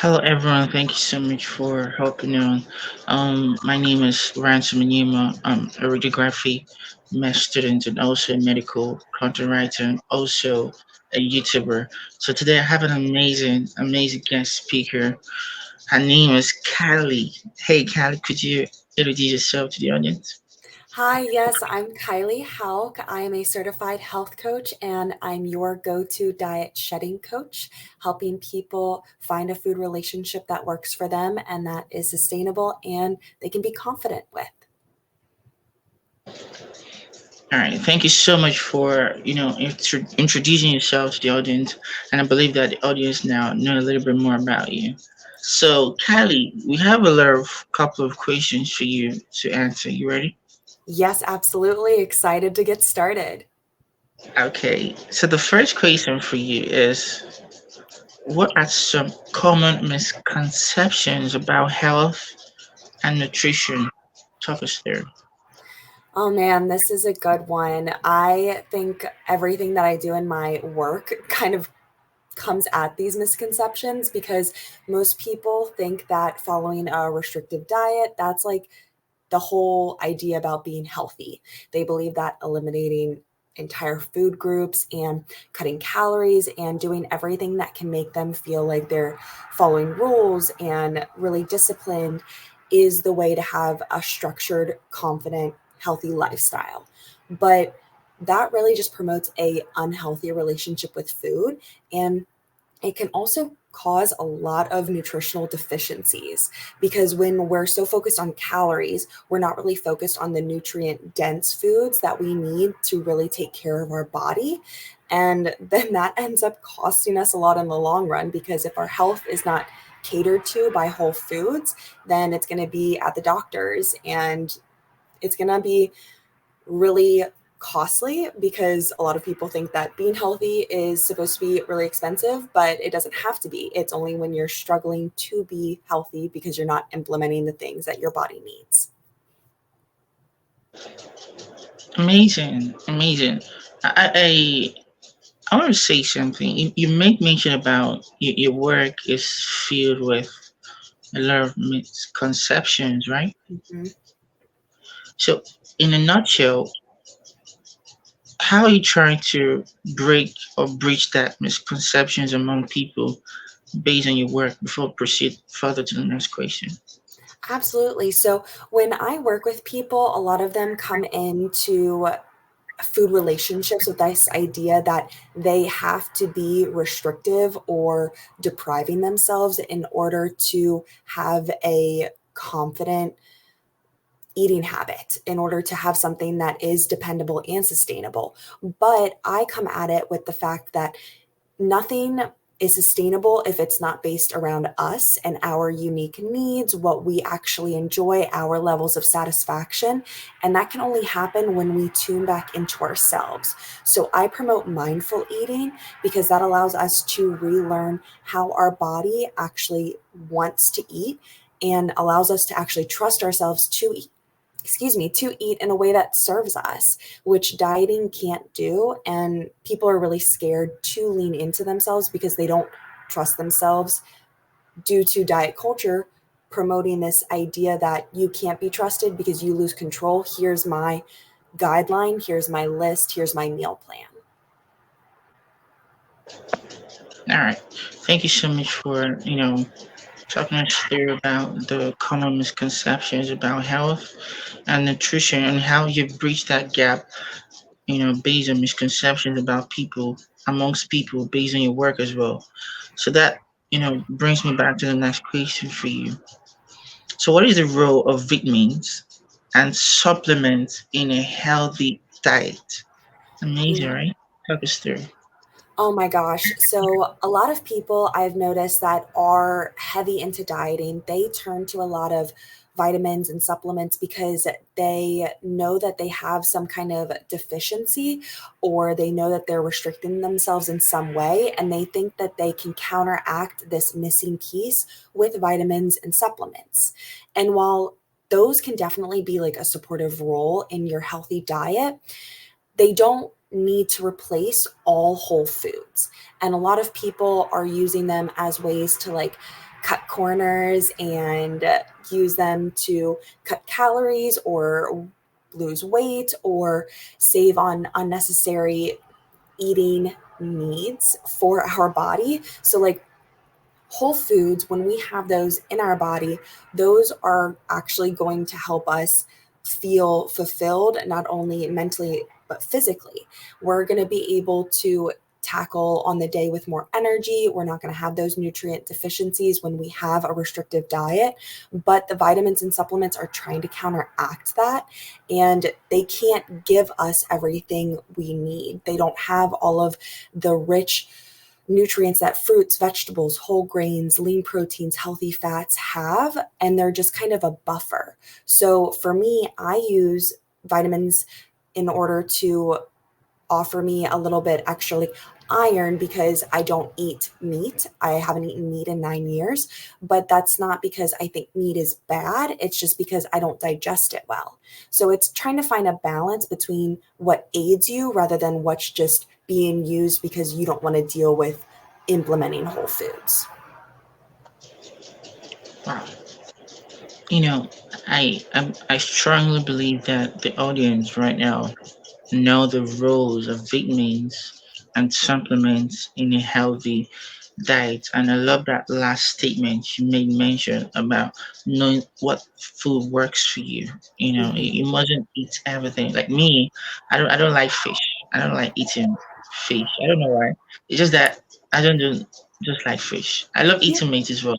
Hello, everyone. Thank you so much for helping on. My name is Ransom Nyima. I'm a radiography math student and also a medical content writer and also a YouTuber. So today I have an amazing guest speaker. Her name is Callie. Hey, Callie, could you introduce yourself to the audience? Hi, yes, I'm Kiley Houck. I am a certified health coach and I'm your go to diet shedding coach, helping people find a food relationship that works for them and that is sustainable and they can be confident with. All right. Thank you so much for introducing yourself to the audience, and I believe that the audience now know a little bit more about you. So, Kylie, we have a lot of couple of questions for you to answer. You ready? Yes, absolutely. Excited to get started. Okay. So the first question for you is, what are some common misconceptions about health and nutrition? Talk us through. Oh man, this is a good one. I think everything that I do in my work kind of comes at these misconceptions because most people think that following a restrictive diet, that's like the whole idea about being healthy. They believe that eliminating entire food groups and cutting calories and doing everything that can make them feel like they're following rules and really disciplined is the way to have a structured, confident, healthy lifestyle. But that really just promotes a unhealthy relationship with food, and it can also cause a lot of nutritional deficiencies because when we're so focused on calories, we're not really focused on the nutrient dense foods that we need to really take care of our body. And then that ends up costing us a lot in the long run because if our health is not catered to by whole foods, then it's going to be at the doctors and it's going to be really costly because a lot of people think that being healthy is supposed to be really expensive, but it doesn't have to be. It's only when you're struggling to be healthy because you're not implementing the things that your body needs. Amazing, amazing. I want to say something. You made mention about your work is filled with a lot of misconceptions, right? Mhm. So, in a nutshell, how are you trying to break or breach that misconceptions among people based on your work before we proceed further to the next question? Absolutely. So when I work with people, a lot of them come into food relationships with this idea that they have to be restrictive or depriving themselves in order to have a confident eating habit, in order to have something that is dependable and sustainable. But I come at it with the fact that nothing is sustainable if it's not based around us and our unique needs, what we actually enjoy, our levels of satisfaction. And that can only happen when we tune back into ourselves. So I promote mindful eating because that allows us to relearn how our body actually wants to eat and allows us to actually trust ourselves to eat, to eat in a way that serves us, which dieting can't do. And people are really scared to lean into themselves because they don't trust themselves due to diet culture promoting this idea that you can't be trusted because you lose control. Here's my guideline, here's my list, here's my meal plan. All right. Thank you so much for, talking us through about the common misconceptions about health and nutrition and how you've breached that gap, based on misconceptions about people amongst people based on your work as well. So that, brings me back to the next question for you. So what is the role of vitamins and supplements in a healthy diet? Amazing, right? Talk us through. Oh my gosh. So, a lot of people I've noticed that are heavy into dieting, they turn to a lot of vitamins and supplements because they know that they have some kind of deficiency or they know that they're restricting themselves in some way. And they think that they can counteract this missing piece with vitamins and supplements. And while those can definitely be like a supportive role in your healthy diet, they don't need to replace all whole foods. And a lot of people are using them as ways to like cut corners and use them to cut calories or lose weight or save on unnecessary eating needs for our body. So, like, whole foods, when we have those in our body, those are actually going to help us feel fulfilled, not only mentally, but physically. We're going to be able to tackle on the day with more energy. We're not going to have those nutrient deficiencies when we have a restrictive diet. But the vitamins and supplements are trying to counteract that. And they can't give us everything we need. They don't have all of the rich nutrients that fruits, vegetables, whole grains, lean proteins, healthy fats have, and they're just kind of a buffer. So for me, I use vitamins in order to offer me a little bit extra like iron because I don't eat meat. I haven't eaten meat in 9 years, but that's not because I think meat is bad. It's just because I don't digest it well. So it's trying to find a balance between what aids you rather than what's just being used because you don't want to deal with implementing whole foods. Wow. You know, I strongly believe that the audience right now know the roles of vitamins and supplements in a healthy diet. And I love that last statement you made mention about knowing what food works for you. You know, Mm-hmm. you mustn't eat everything. Like me, I don't like fish. I don't like eating fish. I don't know why. It's just that I don't do just like fish. I love Yeah, eating meat as well,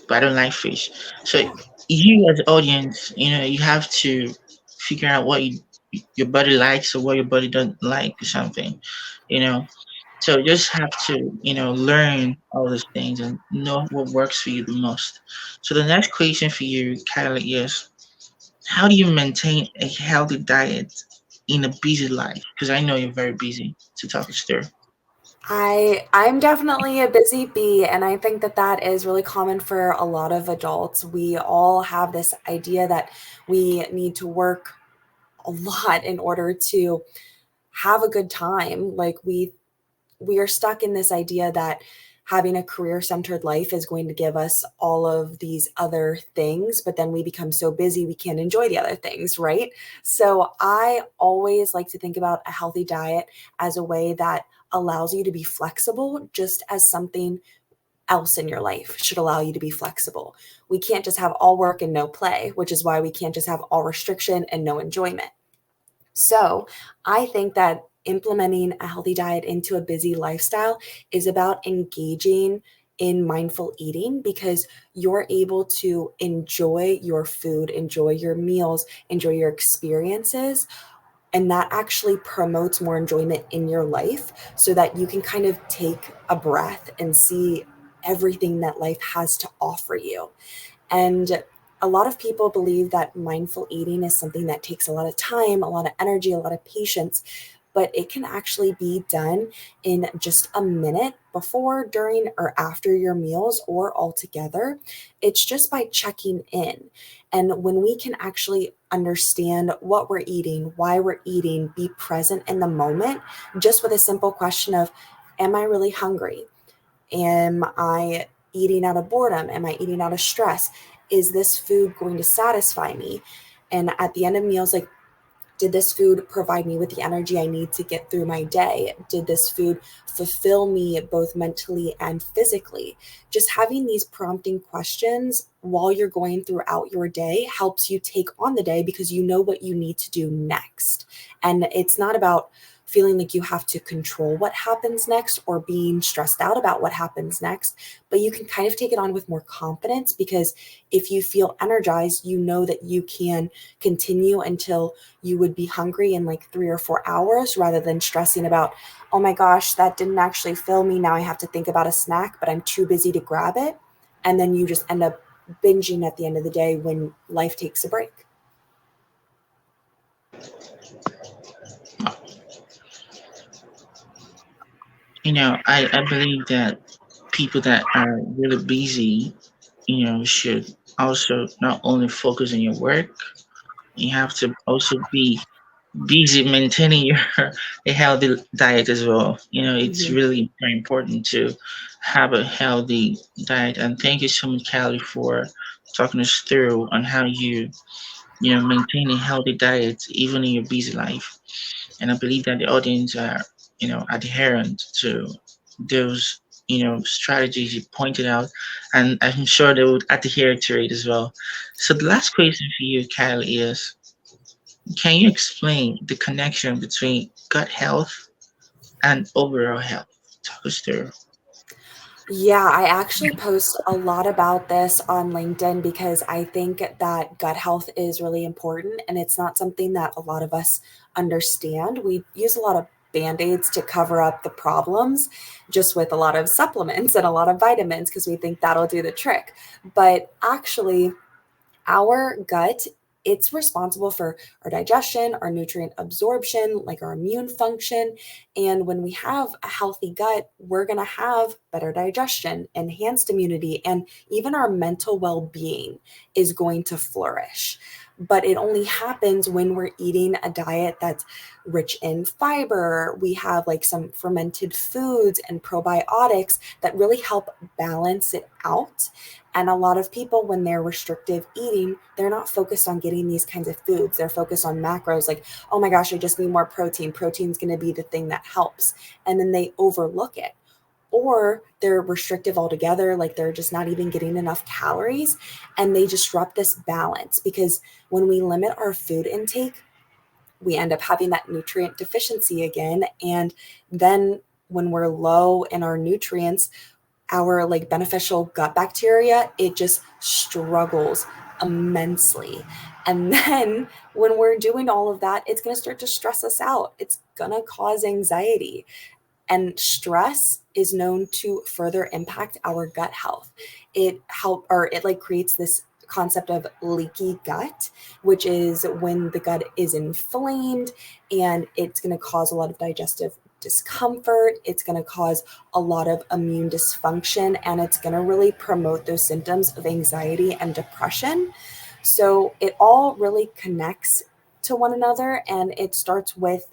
but I don't like fish. So yeah. you as the audience, you have to figure out what your body likes or what your body doesn't like or something, you know. So you just have to, learn all those things and know what works for you the most. So the next question for you, Kylie, is how do you maintain a healthy diet in a busy life? Because I know you're very busy to talk us through. I'm definitely a busy bee, and I think that that is really common for a lot of adults. We all have this idea that we need to work a lot in order to have a good time. Like we are stuck in this idea that having a career centered life is going to give us all of these other things, but then we become so busy we can't enjoy the other things, right? So I always like to think about a healthy diet as a way that allows you to be flexible, just as something else in your life should allow you to be flexible. We can't just have all work and no play, which is why we can't just have all restriction and no enjoyment. So I think that implementing a healthy diet into a busy lifestyle is about engaging in mindful eating because you're able to enjoy your food, enjoy your meals, enjoy your experiences. And that actually promotes more enjoyment in your life so that you can kind of take a breath and see everything that life has to offer you. And a lot of people believe that mindful eating is something that takes a lot of time, a lot of energy, a lot of patience, but it can actually be done in just a minute before, during, or after your meals or all together. It's just by checking in. And when we can actually understand what we're eating, why we're eating, be present in the moment, just with a simple question of, am I really hungry? Am I eating out of boredom? Am I eating out of stress? Is this food going to satisfy me? And at the end of meals, like, did this food provide me with the energy I need to get through my day? Did this food fulfill me both mentally and physically? Just having these prompting questions while you're going throughout your day helps you take on the day because you know what you need to do next. And it's not about feeling like you have to control what happens next or being stressed out about what happens next, but you can kind of take it on with more confidence because if you feel energized, you know that you can continue until you would be hungry in like 3 or 4 hours rather than stressing about, oh my gosh, that didn't actually fill me. Now I have to think about a snack, but I'm too busy to grab it. And then you just end up binging at the end of the day when life takes a break. I believe that people that are really busy, should also not only focus on your work, you have to also be busy maintaining your a healthy diet as well. It's Mhm. really very important to have a healthy diet. And thank you so much, Callie, for talking us through on how you maintain a healthy diet even in your busy life. And I believe that the audience are, adherent to those, strategies you pointed out, and I'm sure they would adhere to it as well. So the last question for you, Kyle, is: can you explain the connection between gut health and overall health? Talk us through. Yeah, I actually post a lot about this on LinkedIn because I think that gut health is really important and it's not something that a lot of us understand. We use a lot of band aids to cover up the problems just with a lot of supplements and a lot of vitamins because we think that'll do the trick. But actually, our gut, it's responsible for our digestion, our nutrient absorption, like our immune function. And when we have a healthy gut, we're going to have better digestion, enhanced immunity, and even our mental well-being is going to flourish. But it only happens when we're eating a diet that's rich in fiber. We have like some fermented foods and probiotics that really help balance it out. And a lot of people, when they're restrictive eating, they're not focused on getting these kinds of foods. They're focused on macros like, oh my gosh, I just need more protein. Protein's going to be the thing that helps. And then they overlook it. Or they're restrictive altogether, like they're just not even getting enough calories. And they disrupt this balance because when we limit our food intake, we end up having that nutrient deficiency again. And then when we're low in our nutrients, our like beneficial gut bacteria, it just struggles immensely. And then when we're doing all of that, it's going to start to stress us out. It's going to cause anxiety. And stress is known to further impact our gut health. It like creates this concept of leaky gut, which is when the gut is inflamed and it's going to cause a lot of digestive discomfort. It's going to cause a lot of immune dysfunction and it's going to really promote those symptoms of anxiety and depression. So it all really connects to one another and it starts with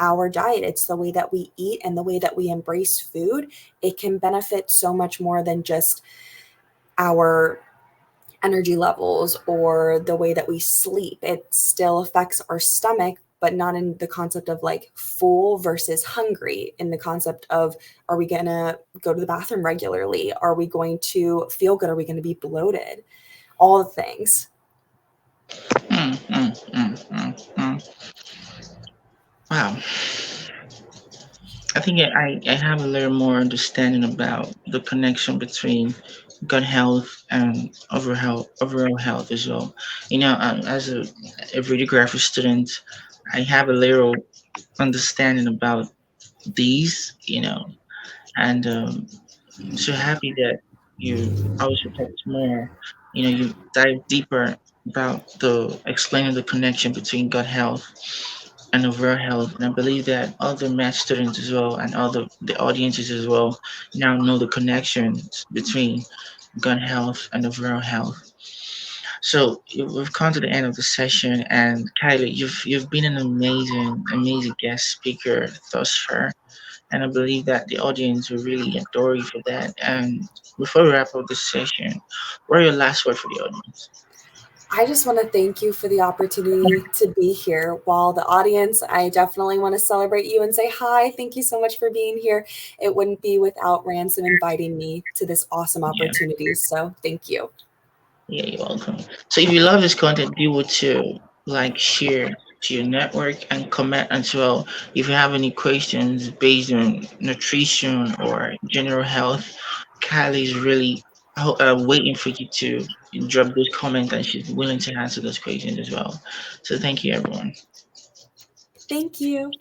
our diet. It's the way that we eat and the way that we embrace food. It can benefit so much more than just our energy levels or the way that we sleep. It still affects our stomach, but not in the concept of like full versus hungry, in the concept of are we going to go to the bathroom regularly? Are we going to feel good? Are we going to be bloated? All the things. Mm, mm, mm, mm, mm. Wow. I think I have a little more understanding about the connection between gut health and overall health as well. As a radiography student, I have a little understanding about these, and I'm so happy that you also talked more, you dive deeper about the explaining the connection between gut health and overall health. And I believe that other math students as well and other the audiences as well now know the connections between gut health and overall health. So we've come to the end of the session, and Kylie, you've been an amazing guest speaker thus far, and I believe that the audience will really adore you for that. And before we wrap up this session, what are your last words for the audience? I just want to thank you for the opportunity to be here. While the audience, I definitely want to celebrate you and say hi. Thank you so much for being here. It wouldn't be without Ransom inviting me to this awesome Yeah. opportunity. So thank you. Yeah, you're welcome. So if you love this content, be able to like, share to your network, and comment as well. If you have any questions based on nutrition or general health, Kylie is really waiting for you to drop those comments, and she's willing to answer those questions as well. So thank you, everyone. Thank you.